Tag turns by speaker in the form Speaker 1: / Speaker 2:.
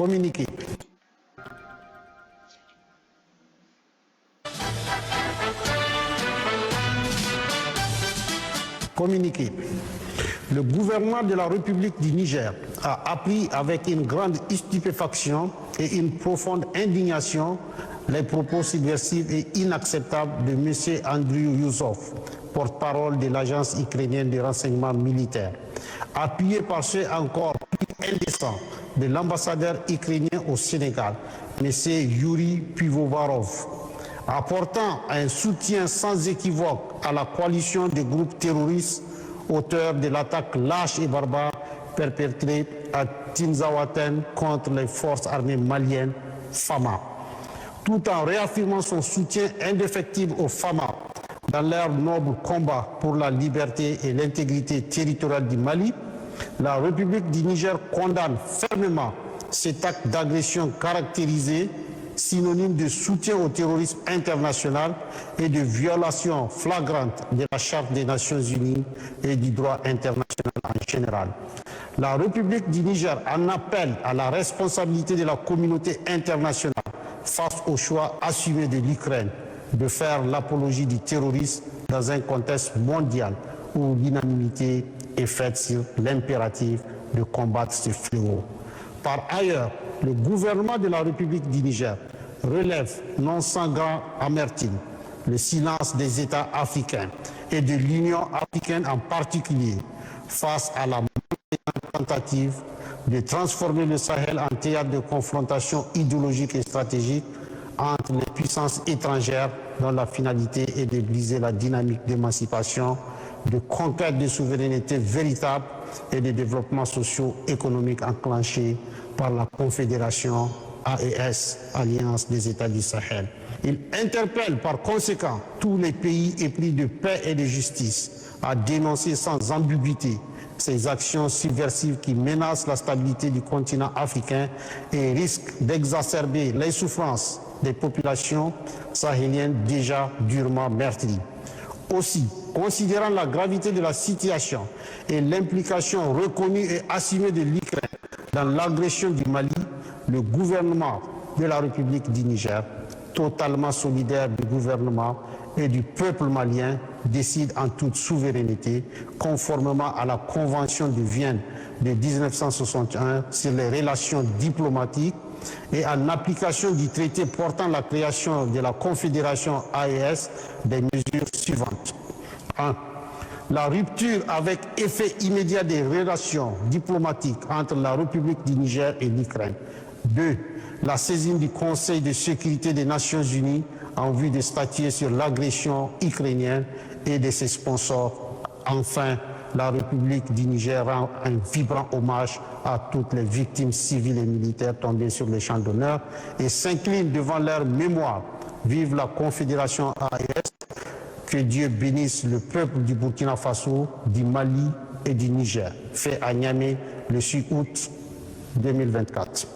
Speaker 1: Communiqué. Communiqué. Le gouvernement de la République du Niger a appris avec une grande stupéfaction et une profonde indignation les propos subversifs et inacceptables de M. Andriy Youssof, porte-parole de l'agence ukrainienne de renseignement militaire, appuyé par ceux encore plus indécents de l'ambassadeur ukrainien au Sénégal, M. Yuri Pivovarov, apportant un soutien sans équivoque à la coalition des groupes terroristes auteurs de l'attaque lâche et barbare perpétrée à Tinzaouaten contre les forces armées maliennes FAMA, tout en réaffirmant son soutien indéfectible aux FAMA dans leur noble combat pour la liberté et l'intégrité territoriale du Mali. La République du Niger condamne fermement cet acte d'agression caractérisé, synonyme de soutien au terrorisme international et de violation flagrante de la Charte des Nations Unies et du droit international en général. La République du Niger en appelle à la responsabilité de la communauté internationale face au choix assumé de l'Ukraine de faire l'apologie du terrorisme dans un contexte mondial où l'unanimité est faite sur l'impératif de combattre ce fléau. Par ailleurs, le gouvernement de la République du Niger relève non sans grande amertume le silence des États africains et de l'Union africaine en particulier face à la tentative de transformer le Sahel en théâtre de confrontation idéologique et stratégique entre les puissances étrangères dont la finalité est de briser la dynamique d'émancipation, de conquête de souveraineté véritable et de développement socio-économique enclenché par la Confédération AES, Alliance des États du Sahel. Il interpelle par conséquent tous les pays épris de paix et de justice à dénoncer sans ambiguïté ces actions subversives qui menacent la stabilité du continent africain et risquent d'exacerber les souffrances des populations sahéliennes déjà durement meurtries. Aussi, considérant la gravité de la situation et l'implication reconnue et assumée de l'Ukraine dans l'agression du Mali, le gouvernement de la République du Niger, totalement solidaire du gouvernement et du peuple malien, décide en toute souveraineté, conformément à la Convention de Vienne de 1961 sur les relations diplomatiques et en application du traité portant la création de la Confédération AES, des mesures suivantes. 1. La rupture avec effet immédiat des relations diplomatiques entre la République du Niger et l'Ukraine. 2. La saisine du Conseil de sécurité des Nations Unies en vue de statuer sur l'agression ukrainienne et de ses sponsors. Enfin, la République du Niger rend un vibrant hommage à toutes les victimes civiles et militaires tombées sur les champs d'honneur et s'incline devant leur mémoire. Vive la Confédération AES, que Dieu bénisse le peuple du Burkina Faso, du Mali et du Niger. Fait à Niamey le 6 août 2024.